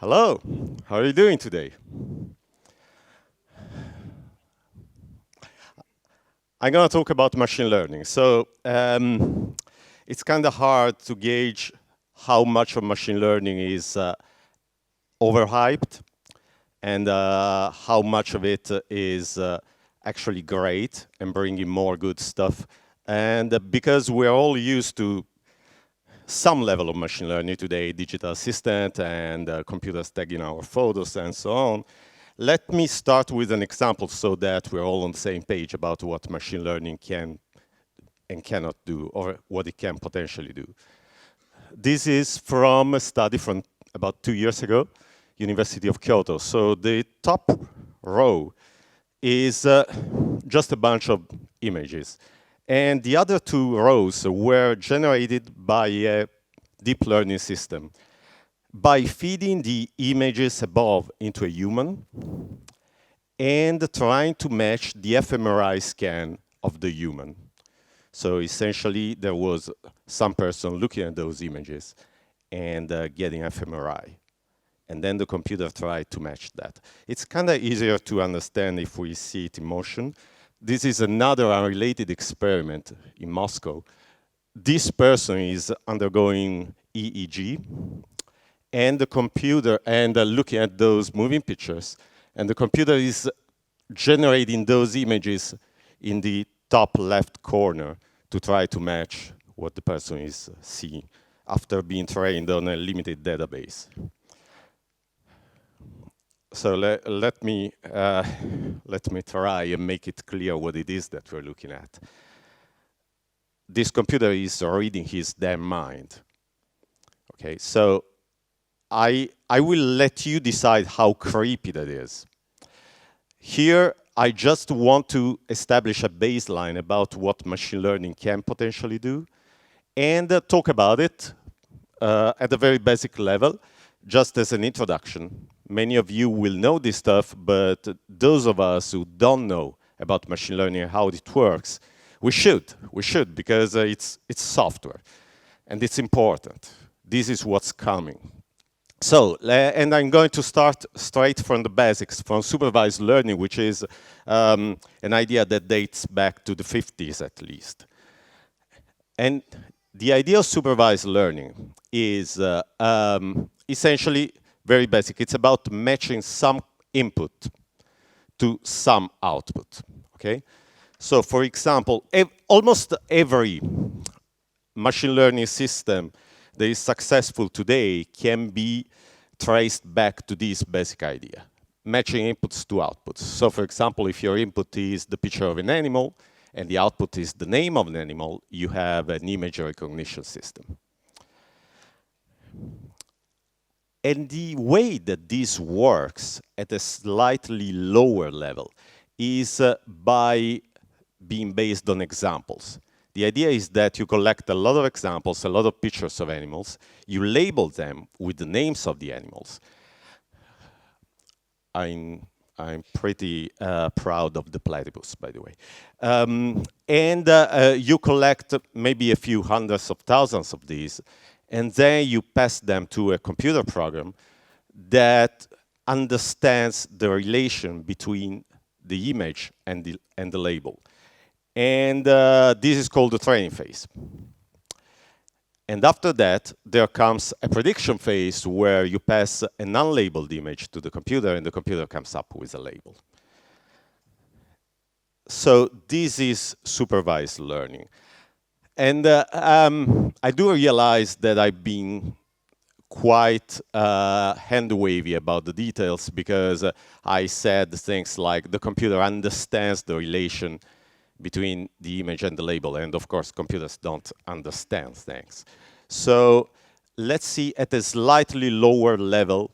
Hello, how are you doing today? I'm going to talk about machine learning. So it's kind of hard to gauge how much of machine learning is overhyped and how much of it is actually great and bringing more good stuff. And because we're all used to some level of machine learning today, digital assistant and computers tagging our photos and so on. Let me start with an example so that we're all on the same page about what machine learning can and cannot do, or what it can potentially do. This is from a study from about 2 years ago, University of Kyoto. So the top row is just a bunch of images. And the other two rows were generated by a deep learning system by feeding the images above into a human and trying to match the fMRI scan of the human. So essentially, there was some person looking at those images and getting fMRI. And then the computer tried to match that. It's kind of easier to understand if we see it in motion. This is another unrelated experiment in Moscow. This person is undergoing EEG, and the computer, and looking at those moving pictures, and the computer is generating those images in the top left corner to try to match what the person is seeing after being trained on a limited database. So let me try and make it clear what it is that we're looking at. This computer is reading his damn mind. Okay, so I will let you decide how creepy that is. Here, I just want to establish a baseline about what machine learning can potentially do and talk about it at a very basic level, just as an introduction. Many of you will know this stuff, but those of us who don't know about machine learning and how it works, we should, because it's software, and it's important. This is what's coming. So, and I'm going to start straight from the basics, from supervised learning, which is an idea that dates back to the 50s at least. And the idea of supervised learning is essentially very basic. It's about matching some input to some output, okay? So for example, almost every machine learning system that is successful today can be traced back to this basic idea, matching inputs to outputs. So for example, if your input is the picture of an animal and the output is the name of an animal, you have an image recognition system. And the way that this works at a slightly lower level is by being based on examples. The idea is that you collect a lot of examples, a lot of pictures of animals, you label them with the names of the animals. I'm pretty proud of the platypus, by the way. And you collect maybe a few hundreds of thousands of these, and then you pass them to a computer program that understands the relation between the image and the label. And this is called the training phase. And after that, there comes a prediction phase where you pass an unlabeled image to the computer and the computer comes up with a label. So this is supervised learning. And I do realize that I've been quite hand-wavy about the details because I said things like the computer understands the relation between the image and the label, and of course computers don't understand things. So let's see at a slightly lower level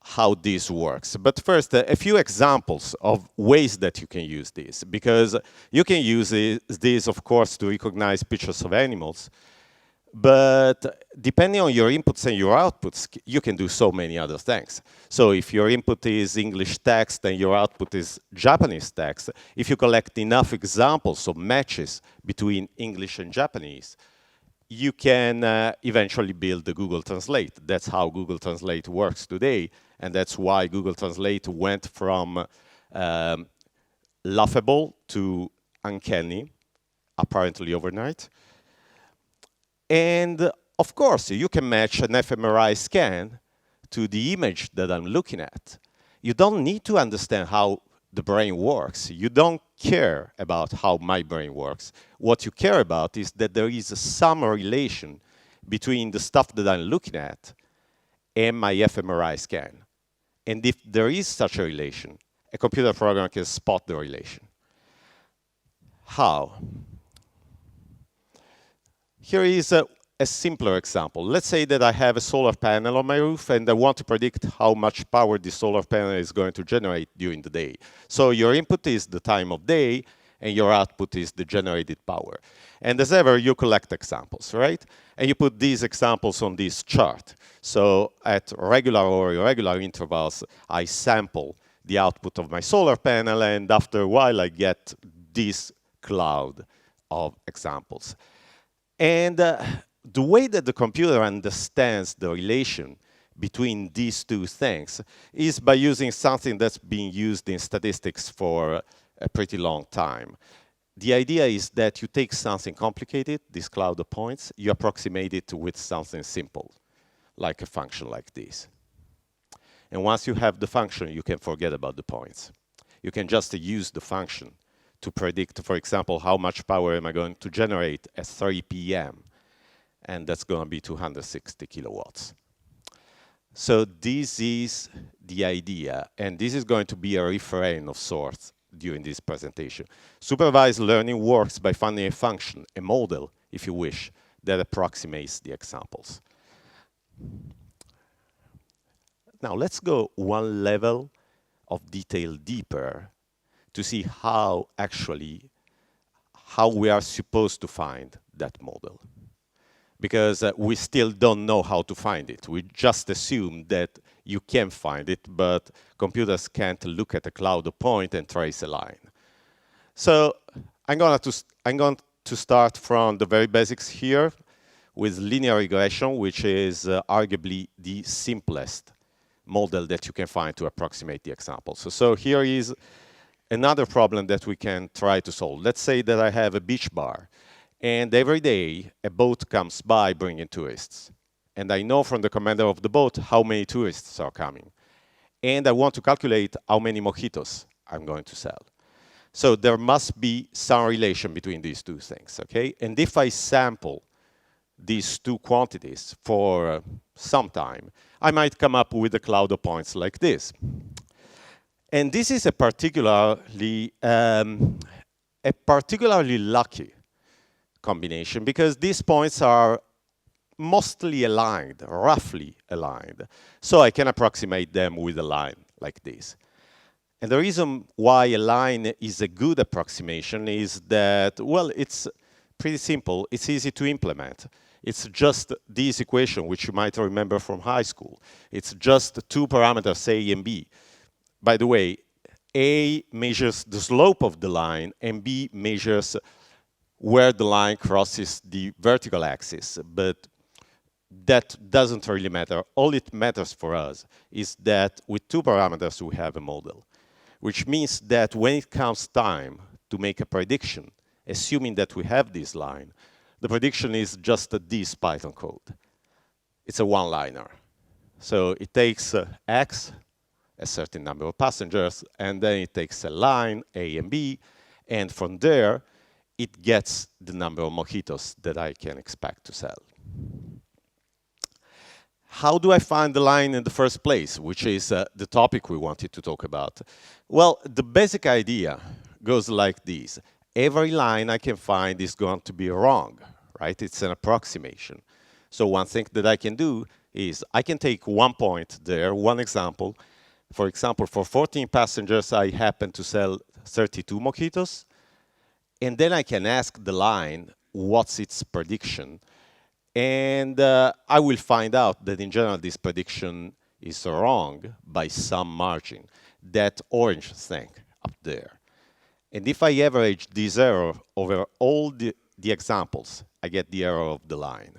how this works. But first, a few examples of ways that you can use this, because you can use this, of course, to recognize pictures of animals, but depending on your inputs and your outputs, you can do so many other things. So if your input is English text and your output is Japanese text, if you collect enough examples of matches between English and Japanese, you can eventually build the Google Translate. That's how Google Translate works today, and that's why Google Translate went from laughable to uncanny, apparently overnight. And of course, you can match an fMRI scan to the image that I'm looking at. You don't need to understand how the brain works. You don't care about how my brain works. What you care about is that there is some relation between the stuff that I'm looking at and my fMRI scan. And if there is such a relation, a computer program can spot the relation. How? Here is a simpler example. Let's say that I have a solar panel on my roof and I want to predict how much power the solar panel is going to generate during the day. So your input is the time of day and your output is the generated power. And as ever, you collect examples, right? And you put these examples on this chart. So at regular or irregular intervals, I sample the output of my solar panel, and after a while, I get this cloud of examples. And the way that the computer understands the relation between these two things is by using something that's been used in statistics for a pretty long time. The idea is that you take something complicated, this cloud of points, you approximate it with something simple, like a function like this. And once you have the function, you can forget about the points. You can just use the function to predict, for example, how much power am I going to generate at 3 p.m. And that's going to be 260 kilowatts. So this is the idea, and this is going to be a refrain of sorts during this presentation. Supervised learning works by finding a function, a model, if you wish, that approximates the examples. Now let's go one level of detail deeper to see how we are supposed to find that model. Because we still don't know how to find it. We just assume that you can find it, but computers can't look at a cloud point and trace a line. So I'm going to start from the very basics here with linear regression, which is arguably the simplest model that you can find to approximate the examples. So here is another problem that we can try to solve. Let's say that I have a beach bar, and every day a boat comes by bringing tourists. And I know from the commander of the boat how many tourists are coming. And I want to calculate how many mojitos I'm going to sell. So there must be some relation between these two things, okay? And if I sample these two quantities for some time, I might come up with a cloud of points like this. And this is a particularly lucky combination because these points are mostly aligned, roughly aligned. So I can approximate them with a line like this. And the reason why a line is a good approximation is that, well, it's pretty simple. It's easy to implement. It's just this equation, which you might remember from high school. It's just two parameters, A and B. By the way, A measures the slope of the line, and B measures where the line crosses the vertical axis. But that doesn't really matter. All it matters for us is that with two parameters, we have a model, which means that when it comes time to make a prediction, assuming that we have this line, the prediction is just this Python code. It's a one-liner. So it takes X, a certain number of passengers, and then it takes a line, A and B, and from there, it gets the number of mojitos that I can expect to sell. How do I find the line in the first place, which is the topic we wanted to talk about? Well, the basic idea goes like this. Every line I can find is going to be wrong, right? It's an approximation. So one thing that I can do is I can take one point there, one example. For example, for 14 passengers, I happen to sell 32 mojitos. And then I can ask the line, what's its prediction? And I will find out that in general, this prediction is wrong by some margin, that orange thing up there. And if I average this error over all the examples, I get the error of the line.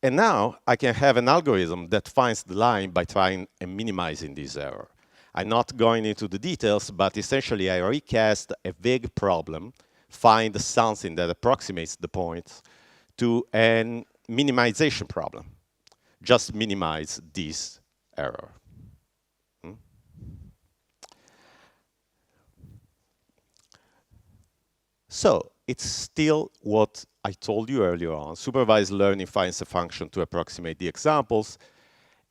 And now I can have an algorithm that finds the line by trying and minimizing this error. I'm not going into the details, but essentially I recast a vague problem, find something that approximates the point to a minimization problem. Just minimize this error. So it's still what I told you earlier on. Supervised learning finds a function to approximate the examples.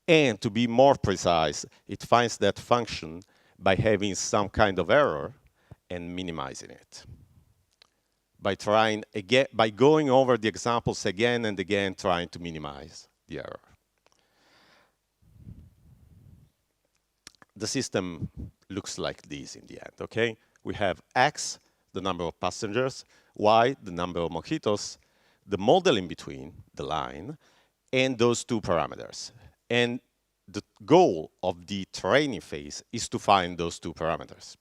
And to be more precise, it finds that function by having some kind of error and minimizing it. By going over the examples again and again, trying to minimize the error. The system looks like this in the end, okay? We have X, the number of passengers, Y, the number of mojitos, the model in between, the line, and those two parameters. And the goal of the training phase is to find those two parameters.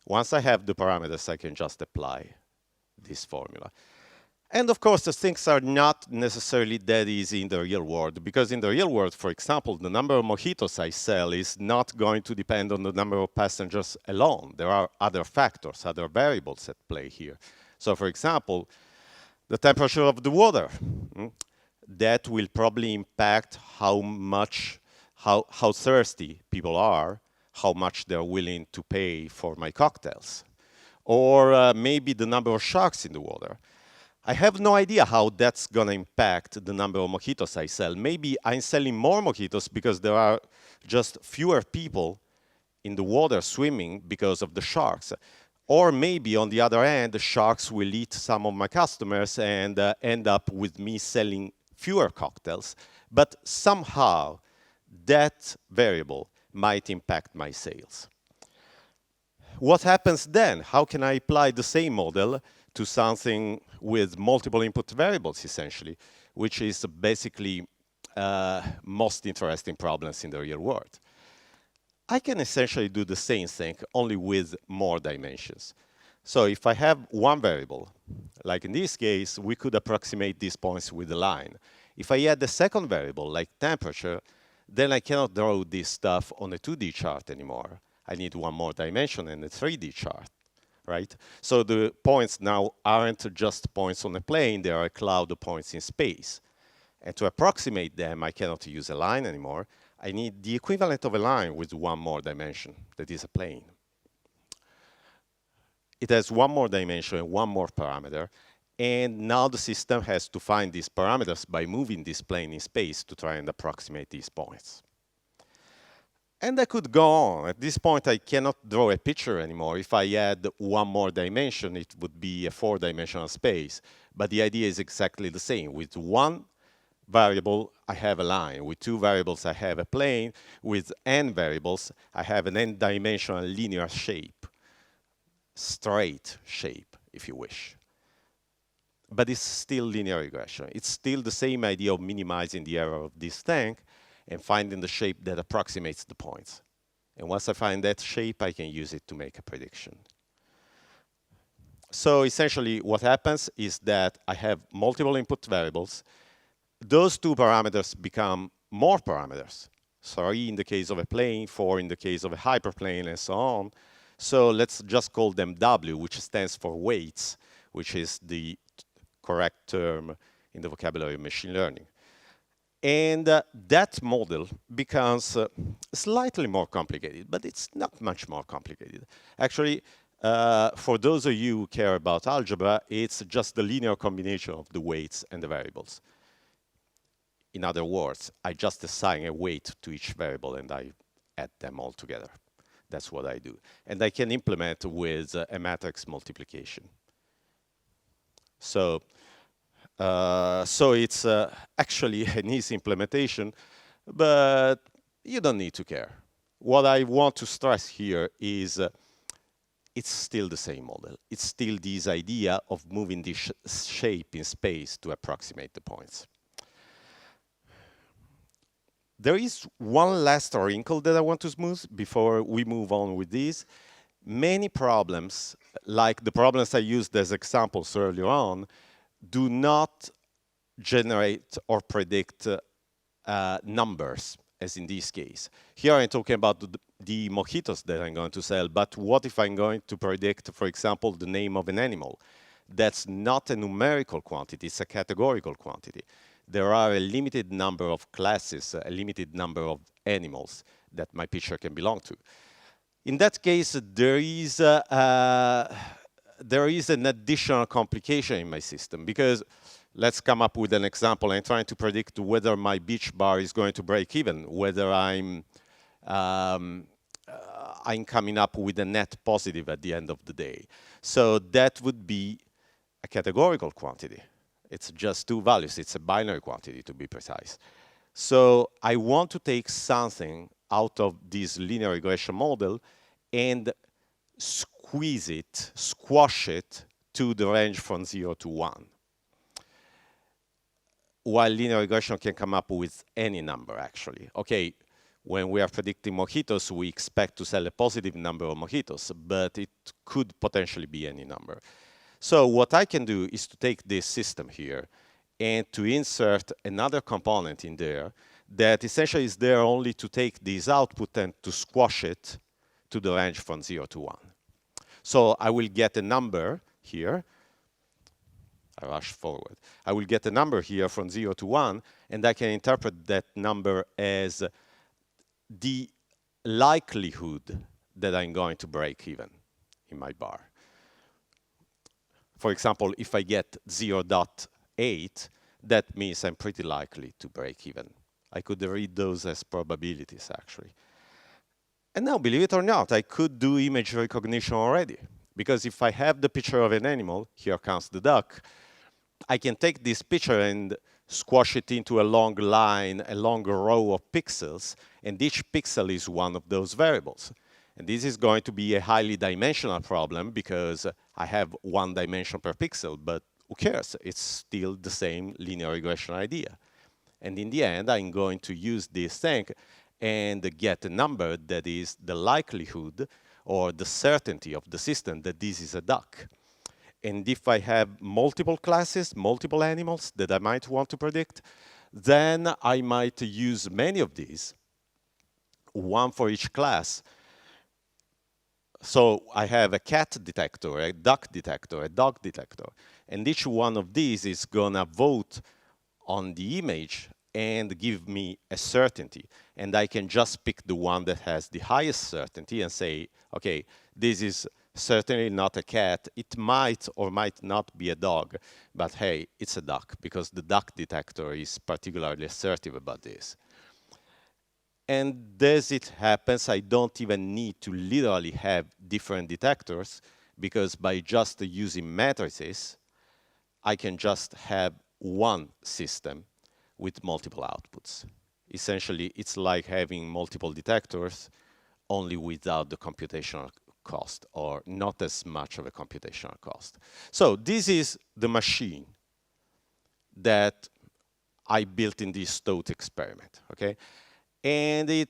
Once I have the parameters, I can just apply this formula. And of course, the things are not necessarily that easy in the real world, because in the real world, for example, the number of mojitos I sell is not going to depend on the number of passengers alone. There are other factors, other variables at play here. So for example, the temperature of the water, that will probably impact how thirsty people are, how much they're willing to pay for my cocktails. Or maybe the number of sharks in the water. I have no idea how that's going to impact the number of mojitos I sell. Maybe I'm selling more mojitos because there are just fewer people in the water swimming because of the sharks. Or maybe, on the other hand, the sharks will eat some of my customers and end up with me selling fewer cocktails. But somehow, that variable might impact my sales. What happens then? How can I apply the same model to something with multiple input variables, essentially, which is basically most interesting problems in the real world? I can essentially do the same thing, only with more dimensions. So if I have one variable, like in this case, we could approximate these points with a line. If I add the second variable, like temperature, then I cannot draw this stuff on a 2D chart anymore. I need one more dimension and a 3D chart, right? So the points now aren't just points on a plane, they are a cloud of points in space. And to approximate them, I cannot use a line anymore. I need the equivalent of a line with one more dimension, that is a plane. It has one more dimension and one more parameter, and now the system has to find these parameters by moving this plane in space to try and approximate these points. And I could go on. At this point, I cannot draw a picture anymore. If I add one more dimension, it would be a 4-dimensional space. But the idea is exactly the same. With one variable, I have a line. With two variables, I have a plane. With n variables, I have an n-dimensional linear shape, straight shape, if you wish. But it's still linear regression. It's still the same idea of minimizing the error of this thing and finding the shape that approximates the points. And once I find that shape, I can use it to make a prediction. So essentially, what happens is that I have multiple input variables. Those two parameters become more parameters. 3 in the case of a plane, 4 in the case of a hyperplane, and so on. So let's just call them W, which stands for weights, which is the correct term in the vocabulary of machine learning. And that model becomes slightly more complicated, but it's not much more complicated. Actually, for those of you who care about algebra, it's just the linear combination of the weights and the variables. In other words, I just assign a weight to each variable and I add them all together. That's what I do. And I can implement with a matrix multiplication. So it's actually an easy implementation, but you don't need to care. What I want to stress here is it's still the same model. It's still this idea of moving this shape in space to approximate the points. There is one last wrinkle that I want to smooth before we move on with this. Many problems, like the problems I used as examples earlier on, do not generate or predict numbers, as in this case. Here I'm talking about the mojitos that I'm going to sell, but what if I'm going to predict, for example, the name of an animal? That's not a numerical quantity, it's a categorical quantity. There are a limited number of classes, a limited number of animals that my picture can belong to. In that case, there is an additional complication in my system, because let's come up with an example. I'm trying to predict whether my beach bar is going to break even, whether I'm coming up with a net positive at the end of the day. So that would be a categorical quantity. It's just two values. It's a binary quantity, to be precise. So I want to take something out of this linear regression model and squeeze it, squash it to the range from 0 to 1. While linear regression can come up with any number, actually. Okay, when we are predicting mojitos, we expect to sell a positive number of mojitos, but it could potentially be any number. So what I can do is to take this system here and to insert another component in there that essentially is there only to take this output and to squash it to the range from 0 to 1. So I will get a number here. I rush forward. I will get a number here from 0 to 1, and I can interpret that number as the likelihood that I'm going to break even in my bar. For example, if I get 0.8, that means I'm pretty likely to break even. I could read those as probabilities, actually. And now, believe it or not, I could do image recognition already. Because if I have the picture of an animal, here comes the duck, I can take this picture and squash it into a long line, a long row of pixels, and each pixel is one of those variables. And this is going to be a highly dimensional problem because I have one dimension per pixel, but who cares? It's still the same linear regression idea. And in the end, I'm going to use this thing and get a number that is the likelihood or the certainty of the system that this is a duck. And if I have multiple classes, multiple animals that I might want to predict, then I might use many of these, one for each class. So I have a cat detector, a duck detector, a dog detector. And each one of these is going to vote on the image and give me a certainty. And I can just pick the one that has the highest certainty and say, okay, this is certainly not a cat. It might or might not be a dog, but hey, it's a duck because the duck detector is particularly assertive about this. And as it happens, I don't even need to literally have different detectors because by just using matrices, I can just have one system with multiple outputs. Essentially, it's like having multiple detectors only without the computational cost, or not as much of a computational cost. So this is the machine that I built in this thought experiment, okay? And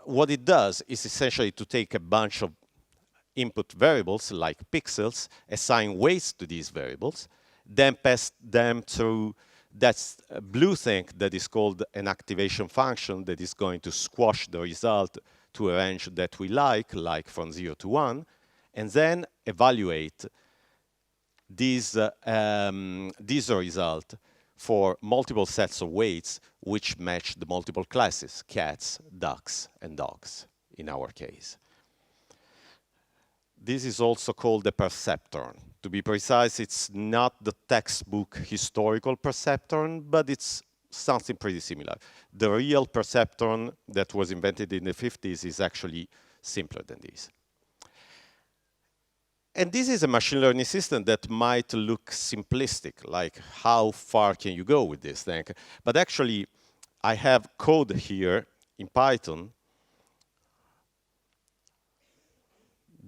what it does is essentially to take a bunch of input variables like pixels, assign weights to these variables, then pass them through that blue thing that is called an activation function that is going to squash the result to a range that we like from 0 to 1, and then evaluate this result for multiple sets of weights which match the multiple classes, cats, ducks, and dogs, in our case. This is also called a perceptron. To be precise, it's not the textbook historical perceptron, but it's something pretty similar. The real perceptron that was invented in the 50s is actually simpler than this. And this is a machine learning system that might look simplistic, like how far can you go with this thing? But actually, I have code here in Python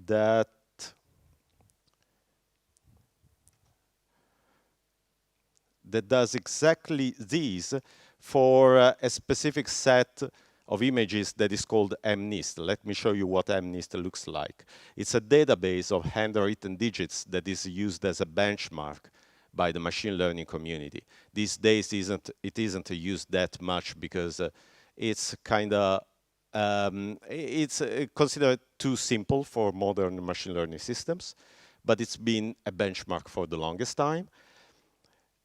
that does exactly this for a specific set of images that is called MNIST. Let me show you what MNIST looks like. It's a database of handwritten digits that is used as a benchmark by the machine learning community. These days, it isn't used that much because it's kind of it's considered too simple for modern machine learning systems, but it's been a benchmark for the longest time.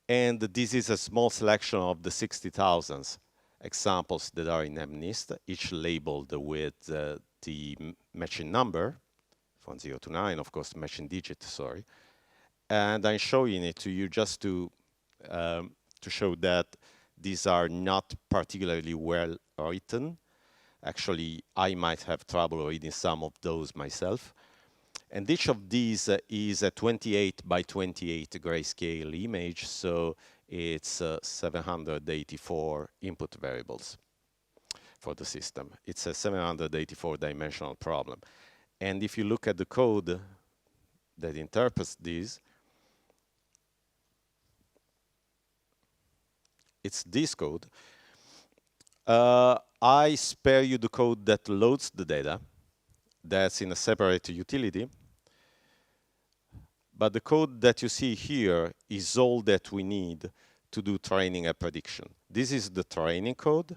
And this is a small selection of the 60,000 examples that are in MNIST, each labeled with the matching number, from 0 to 9, of course, matching digit, sorry. And I'm showing it to you just to show that these are not particularly well written. Actually, I might have trouble reading some of those myself. And each of these is a 28 by 28 grayscale image, so it's 784 input variables for the system. It's a 784 dimensional problem. And if you look at the code that interprets these, it's this code. I spare you the code that loads the data. That's in a separate utility. But the code that you see here is all that we need to do training and prediction. This is the training code.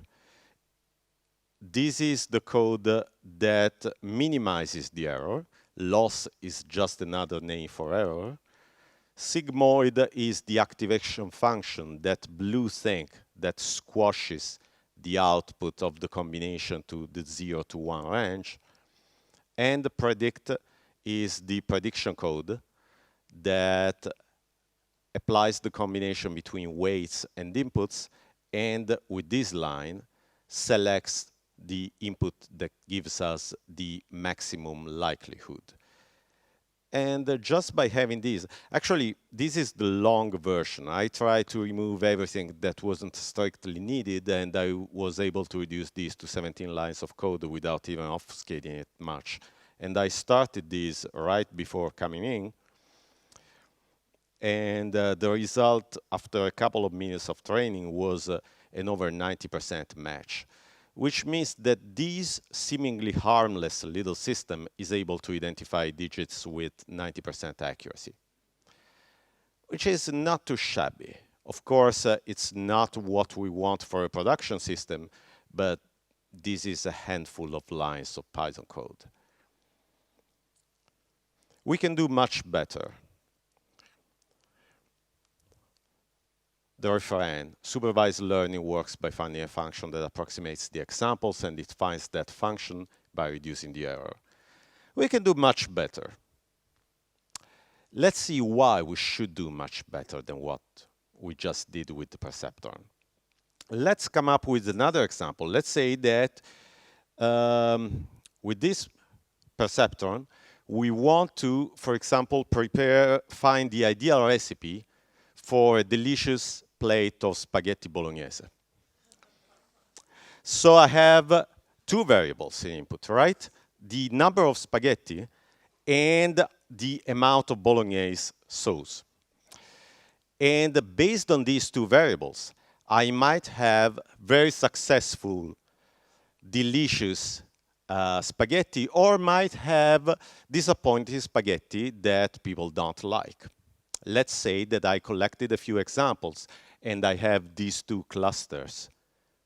This is the code that minimizes the error. Loss is just another name for error. Sigmoid is the activation function, that blue thing that squashes the output of the combination to the 0 to 1 range. And the predict is the prediction code that applies the combination between weights and inputs, and with this line selects the input that gives us the maximum likelihood. And just by having this, actually, this is the long version. I tried to remove everything that wasn't strictly needed, and I was able to reduce this to 17 lines of code without even obfuscating it much. And I started this right before coming in. And the result, after a couple of minutes of training, was an over 90% match, which means that this seemingly harmless little system is able to identify digits with 90% accuracy, which is not too shabby. Of course, it's not what we want for a production system, but this is a handful of lines of Python code. We can do much better. The refrain, supervised learning works by finding a function that approximates the examples, and it finds that function by reducing the error. We can do much better. Let's see why we should do much better than what we just did with the perceptron. Let's come up with another example. Let's say that with this perceptron, we want to, for example, find the ideal recipe for a delicious plate of spaghetti bolognese. So I have two variables in input, right? The number of spaghetti and the amount of bolognese sauce. And based on these two variables, I might have very successful, delicious spaghetti, or might have disappointing spaghetti that people don't like. Let's say that I collected a few examples and I have these two clusters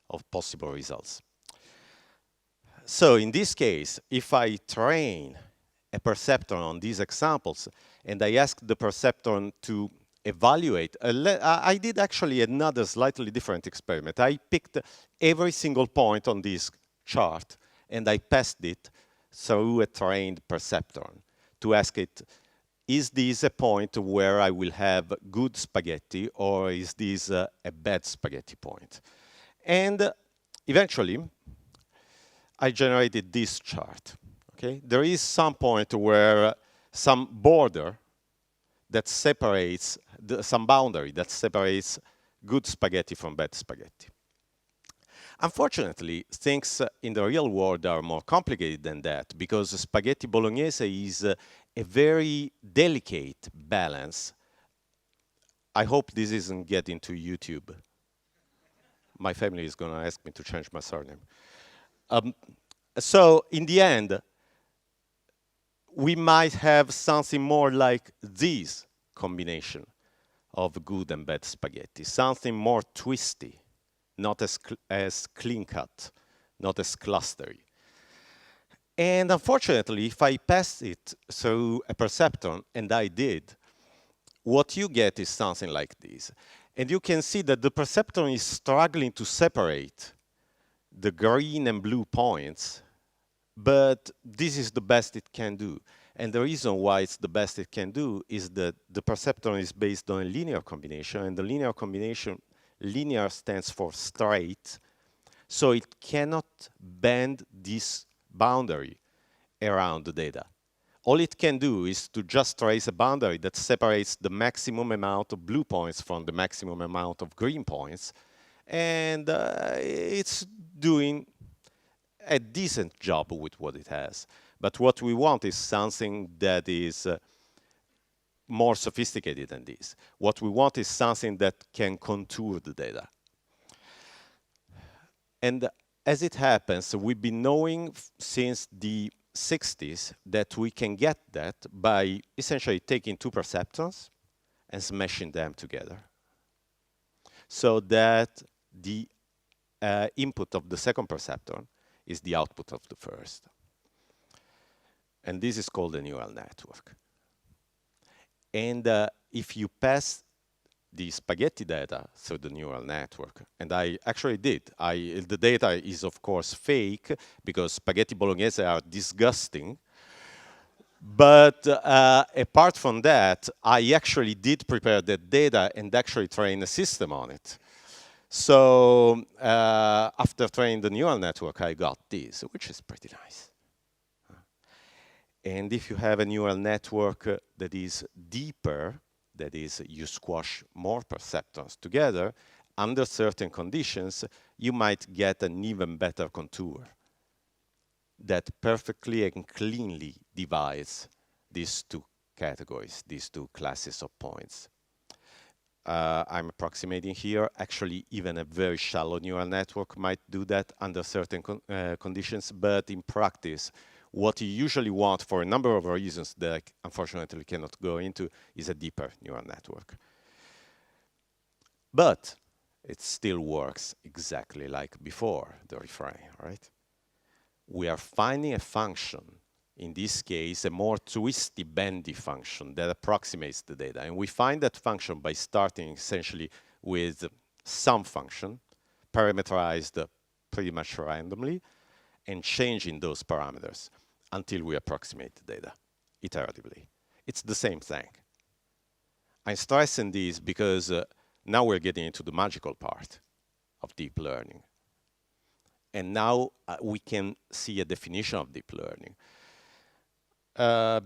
of possible results. So in this case, if I train a perceptron on these examples and I ask the perceptron to evaluate, I did actually another slightly different experiment. I picked every single point on this chart and I passed it through a trained perceptron to ask it, is this a point where I will have good spaghetti, or is this a bad spaghetti point? And eventually, I generated this chart. Okay? There is some point where some border that separates, some boundary that separates good spaghetti from bad spaghetti. Unfortunately, things in the real world are more complicated than that, because spaghetti bolognese is a very delicate balance. I hope this isn't getting to YouTube. My family is going to ask me to change my surname. So in the end, we might have something more like this combination. of good and bad spaghetti, something more twisty, not as clean cut, not as clustery. And unfortunately, if I pass it through a perceptron, and I did, what you get is something like this. And you can see that the perceptron is struggling to separate the green and blue points, but this is the best it can do. And the reason why it's the best it can do is that the perceptron is based on a linear combination, and the linear combination, linear stands for straight, so it cannot bend this boundary around the data. All it can do is to just trace a boundary that separates the maximum amount of blue points from the maximum amount of green points, and it's doing a decent job with what it has. But what we want is something that is more sophisticated than this. What we want is something that can contour the data. And as it happens, we've been knowing since the 60s that we can get that by essentially taking two perceptrons and smashing them together, so that the input of the second perceptron is the output of the first. And this is called a neural network. And if you pass the spaghetti data through the neural network, and I actually did. The data is, of course, fake, because spaghetti bolognese are disgusting. But apart from that, I actually did prepare the data and actually train a system on it. So after training the neural network, I got this, which is pretty nice. And if you have a neural network that is deeper, that is, you squash more perceptrons together, under certain conditions, you might get an even better contour that perfectly and cleanly divides these two categories, these two classes of points. I'm approximating here. Actually, even a very shallow neural network might do that under certain conditions, but in practice, what you usually want, for a number of reasons that I unfortunately cannot go into, is a deeper neural network. But it still works exactly like before the refrain, right? We are finding a function, in this case, a more twisty, bendy function that approximates the data. And we find that function by starting essentially with some function, parameterized pretty much randomly, and changing those parameters until we approximate the data iteratively. It's the same thing. I'm stressing this because now we're getting into the magical part of deep learning. And now we can see a definition of deep learning.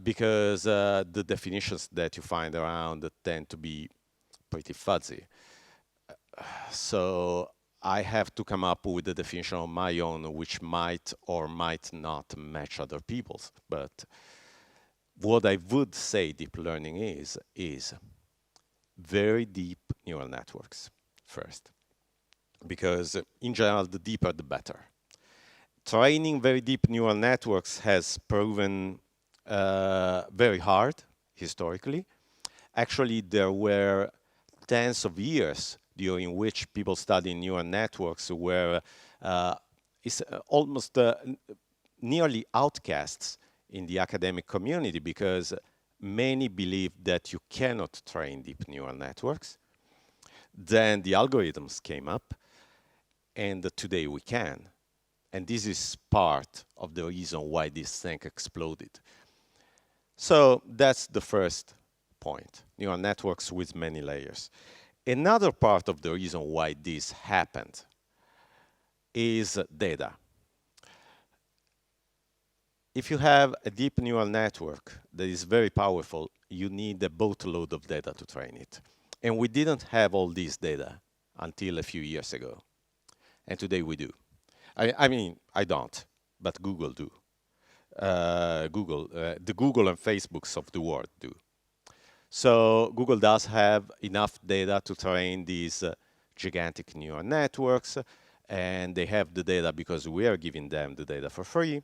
Because the definitions that you find around tend to be pretty fuzzy. So I have to come up with a definition of my own, which might or might not match other people's. But what I would say deep learning is very deep neural networks first. Because in general, the deeper, the better. Training very deep neural networks has proven very hard historically. Actually, there were tens of years during which people studying neural networks were almost nearly outcasts in the academic community, because many believed that you cannot train deep neural networks. Then the algorithms came up, and today we can. And this is part of the reason why this thing exploded. So that's the first point, neural networks with many layers. Another part of the reason why this happened is data. If you have a deep neural network that is very powerful, you need a boatload of data to train it. And we didn't have all this data until a few years ago. And today we do. I mean, I don't, but Google do. The Google and Facebooks of the world do. So Google does have enough data to train these gigantic neural networks, and they have the data because we are giving them the data for free.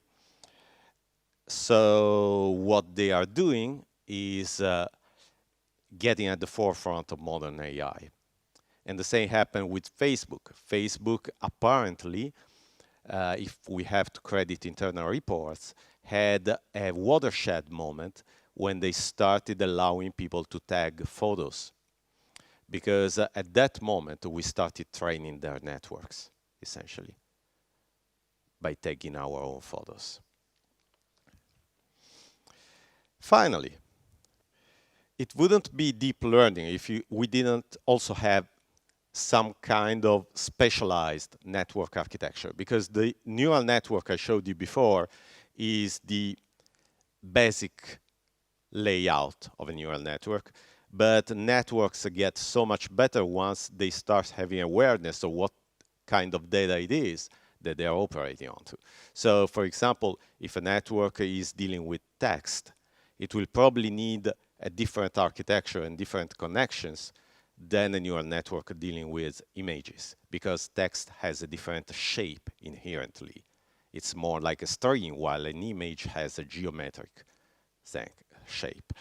So what they are doing is getting at the forefront of modern AI. And the same happened with Facebook. Facebook apparently, if we have to credit internal reports, had a watershed moment when they started allowing people to tag photos. Because at that moment, we started training their networks, essentially, by tagging our own photos. Finally, it wouldn't be deep learning if we didn't also have some kind of specialized network architecture, because the neural network I showed you before is the basic layout of a neural network, but networks get so much better once they start having awareness of what kind of data it is that they are operating onto. So for example, if a network is dealing with text, it will probably need a different architecture and different connections than a neural network dealing with images, because text has a different shape inherently. It's more like a string, while an image has a geometric shape.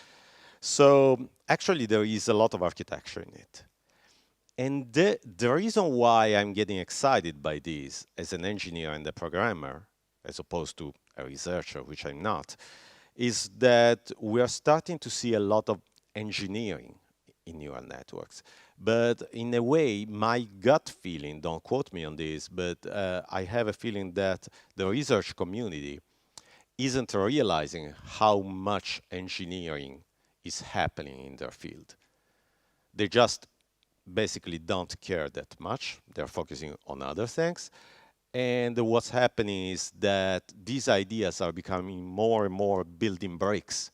So actually there is a lot of architecture in it. And the reason why I'm getting excited by this as an engineer and a programmer, as opposed to a researcher, which I'm not, is that we are starting to see a lot of engineering in neural networks. But in a way, my gut feeling, don't quote me on this, but I have a feeling that the research community isn't realizing how much engineering is happening in their field. They just basically don't care that much. They're focusing on other things. And what's happening is that these ideas are becoming more and more building bricks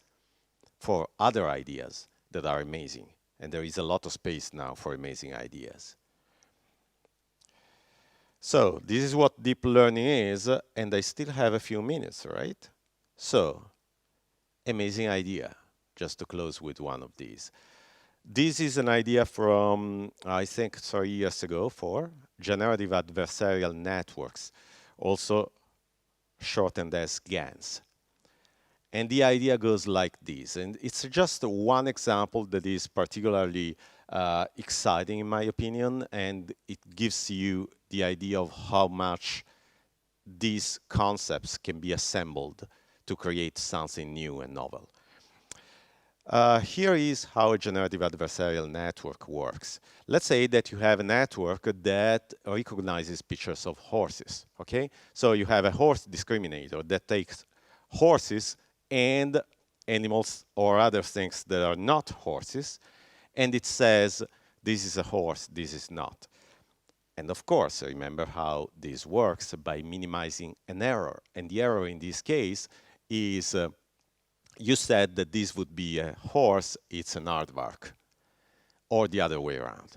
for other ideas that are amazing. And there is a lot of space now for amazing ideas. So this is what deep learning is, and I still have a few minutes, right? So, amazing idea, just to close with one of these. This is an idea from, I think, 3 years ago, for generative adversarial networks, also shortened as GANs. And the idea goes like this, and it's just one example that is particularly exciting in my opinion, and it gives you the idea of how much these concepts can be assembled to create something new and novel. Here is how a generative adversarial network works. Let's say that you have a network that recognizes pictures of horses, okay? So you have a horse discriminator that takes horses and animals or other things that are not horses, and it says, this is a horse, this is not. And of course, remember how this works by minimizing an error. And the error in this case is, you said that this would be a horse, it's an aardvark, or the other way around.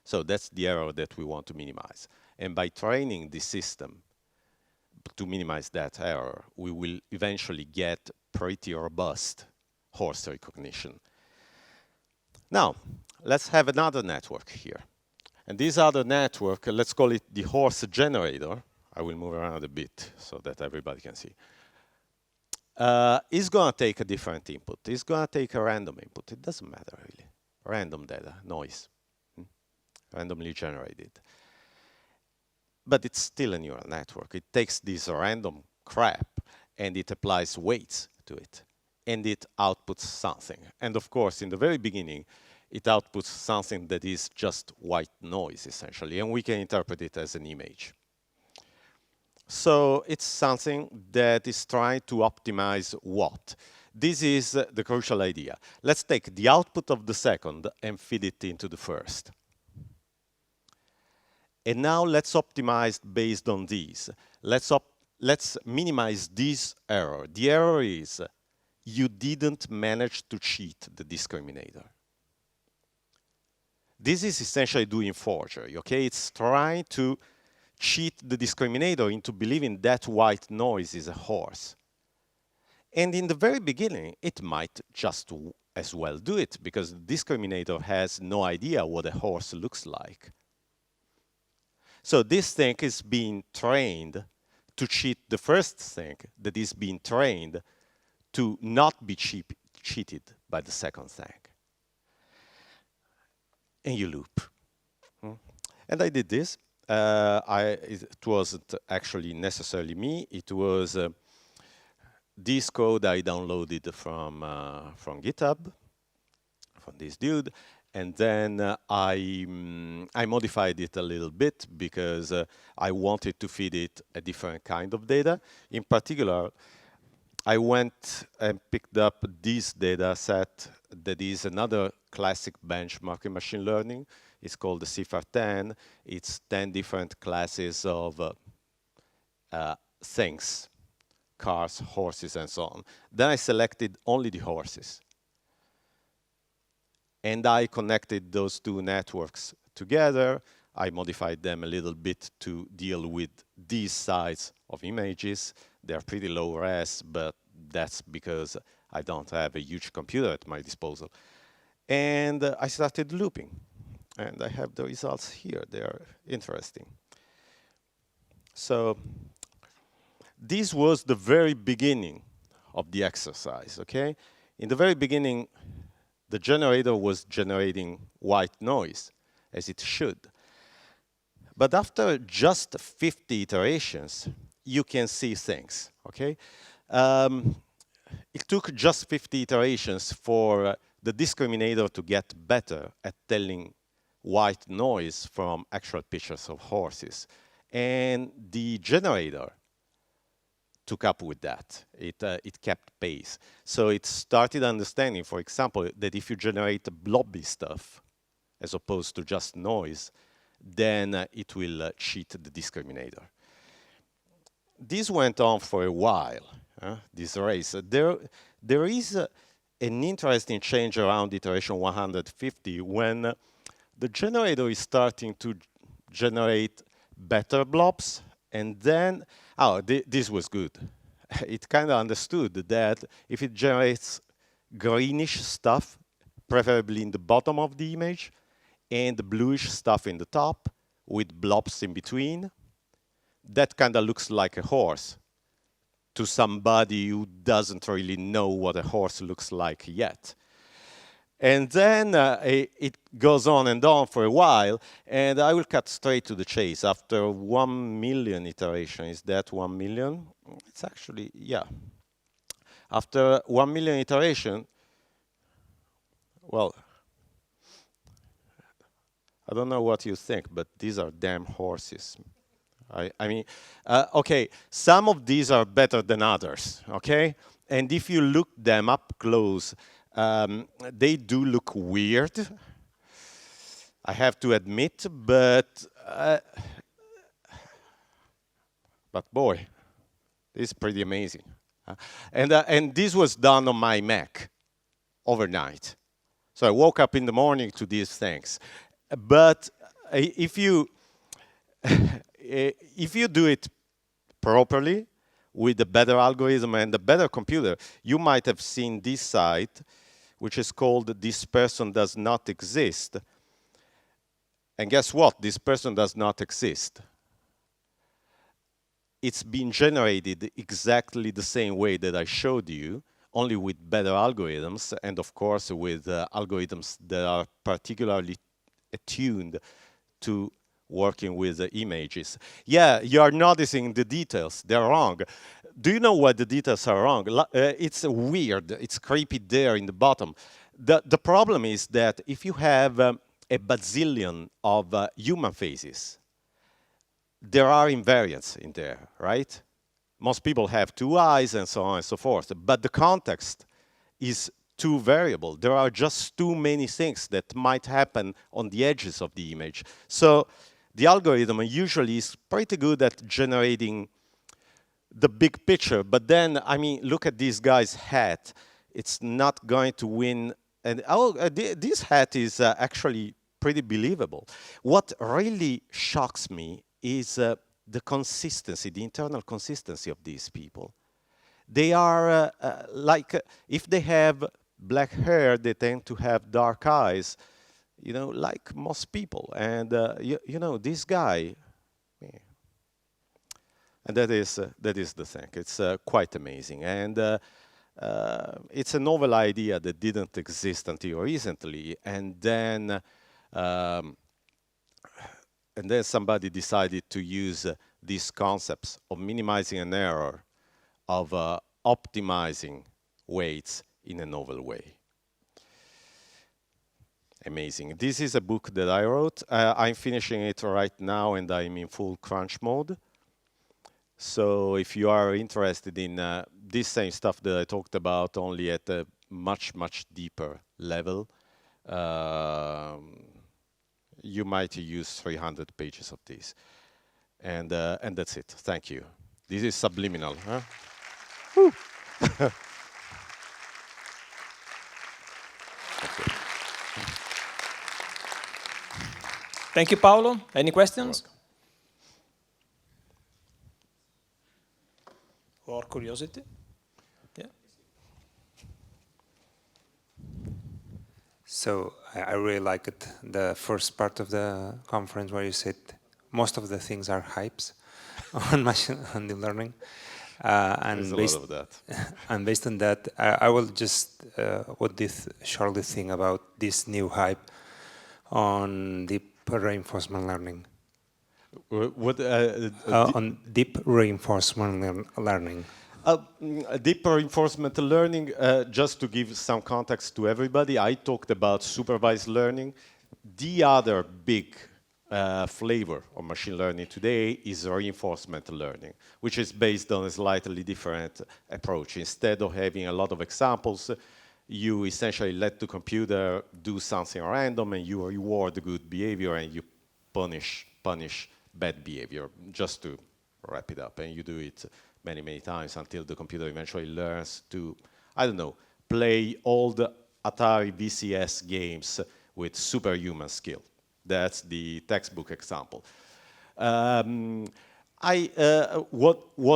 So that's the error that we want to minimize. And by training the system to minimize that error, we will eventually get pretty robust horse recognition. Now, let's have another network here. And this other network, let's call it the horse generator. I will move around a bit so that everybody can see. Is going to take a different input. It's going to take a random input. It doesn't matter really. Random data, noise, randomly generated. But it's still a neural network. It takes this random crap and it applies weights to it. And it outputs something. And of course, in the very beginning, it outputs something that is just white noise, essentially. And we can interpret it as an image. So it's something that is trying to optimize what? This is the crucial idea. Let's take the output of the second and feed it into the first. And now let's optimize based on these. Let's minimize this error. The error is you didn't manage to cheat the discriminator. This is essentially doing forgery, okay? It's trying to cheat the discriminator into believing that white noise is a horse. And in the very beginning, it might just as well do it, because the discriminator has no idea what a horse looks like. So this thing is being trained to cheat the first thing that is being trained to not be cheated by the second thing. and you loop. And I did this. It wasn't actually necessarily me. It was this code I downloaded from GitHub, from this dude, and then I modified it a little bit because I wanted to feed it a different kind of data. In particular, I went and picked up this data set that is another classic benchmark in machine learning. It's called the CIFAR-10. It's 10 different classes of things, cars, horses, and so on. Then I selected only the horses. And I connected those two networks together. I modified them a little bit to deal with these size of images. They're pretty low res, but that's because I don't have a huge computer at my disposal. And I started looping. And I have the results here. They're interesting. So this was the very beginning of the exercise, okay? In the very beginning, the generator was generating white noise, as it should. But after just 50 iterations, you can see things, okay? It took just 50 iterations for the discriminator to get better at telling white noise from actual pictures of horses. And the generator took up with that. It kept pace. So it started understanding, for example, that if you generate blobby stuff, as opposed to just noise, then it will cheat the discriminator. This went on for a while, this race. There is an interesting change around iteration 150 when the generator is starting to generate better blobs, and then, this was good. It kind of understood that if it generates greenish stuff, preferably in the bottom of the image, and the bluish stuff in the top, with blobs in between, that kind of looks like a horse to somebody who doesn't really know what a horse looks like yet. And then it goes on and on for a while, and I will cut straight to the chase. After 1 million iterations, is that 1 million? It's actually, yeah. After 1 million iteration, well, I don't know what you think, but these are damn horses. I mean, okay, some of these are better than others, okay? And if you look them up close, they do look weird, I have to admit, but boy, this is pretty amazing. And this was done on my Mac overnight. So I woke up in the morning to these things. But if you do it properly with a better algorithm and a better computer, you might have seen this site, which is called "This Person Does Not Exist." And guess what? This person does not exist. It's been generated exactly the same way that I showed you, only with better algorithms, and of course with algorithms that are particularly attuned to working with images. Yeah, you are noticing the details. They're wrong. Do you know why the details are wrong? It's weird. It's creepy there in the bottom. The problem is that if you have a bazillion of human faces, there are invariants in there, right? Most people have 2 eyes and so on and so forth. But the context is too variable. There are just too many things that might happen on the edges of the image. So the algorithm usually is pretty good at generating the big picture. But then, I mean, look at this guy's hat. It's not going to win. And this hat is actually pretty believable. What really shocks me is the consistency, the internal consistency of these people. They are like, if they have black hair, they tend to have dark eyes, you know, like most people. And, you know, this guy, and that is the thing. It's quite amazing. And it's a novel idea that didn't exist until recently. And then Um, and then somebody decided to use these concepts of minimizing an error, of optimizing weights in a novel way. Amazing. This is a book that I wrote. I'm finishing it right now, and I'm in full crunch mode. So if you are interested in this same stuff that I talked about, only at a much, much deeper level, you might use 300 pages of this. And that's it. Thank you. This is subliminal. Huh? Thank you, Paolo. Any questions? Or curiosity? Yeah. So I really liked the first part of the conference where you said most of the things are hypes on machine learning. There's a lot of that. And based on that, I will just, what did Charlie think about this new hype on deep reinforcement learning? What, on deep reinforcement learning. Deep reinforcement learning, just to give some context to everybody, I talked about supervised learning. The other big flavor of machine learning today is reinforcement learning, which is based on a slightly different approach. Instead of having a lot of examples, you essentially let the computer do something random and you reward good behavior and you punish bad behavior, just to wrap it up. And you do it many, many times until the computer eventually learns to, I don't know, play all the Atari VCS games with superhuman skill. That's the textbook example. What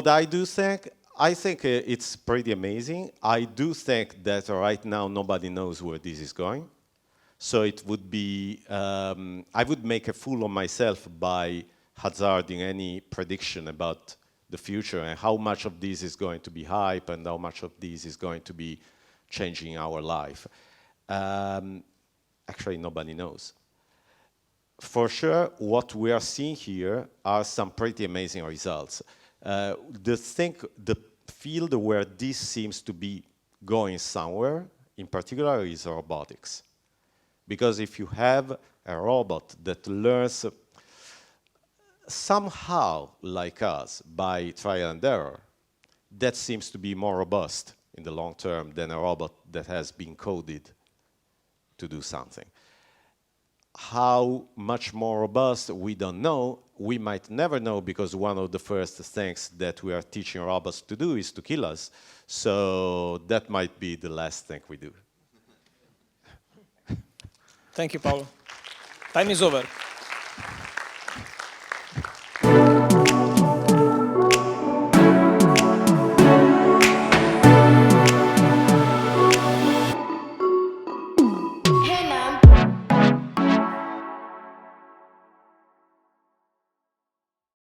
I do think, I think it's pretty amazing. I do think that right now nobody knows where this is going. So it would be, I would make a fool of myself by hazarding any prediction about the future and how much of this is going to be hype and how much of this is going to be changing our life. Actually, nobody knows. For sure, what we are seeing here are some pretty amazing results. The field where this seems to be going somewhere, in particular, is robotics. Because if you have a robot that learns somehow like us by trial and error, that seems to be more robust in the long term than a robot that has been coded to do something. How much more robust, we don't know. We might never know because one of the first things that we are teaching robots to do is to kill us. So that might be the last thing we do. Thank you, Paolo. Time is over.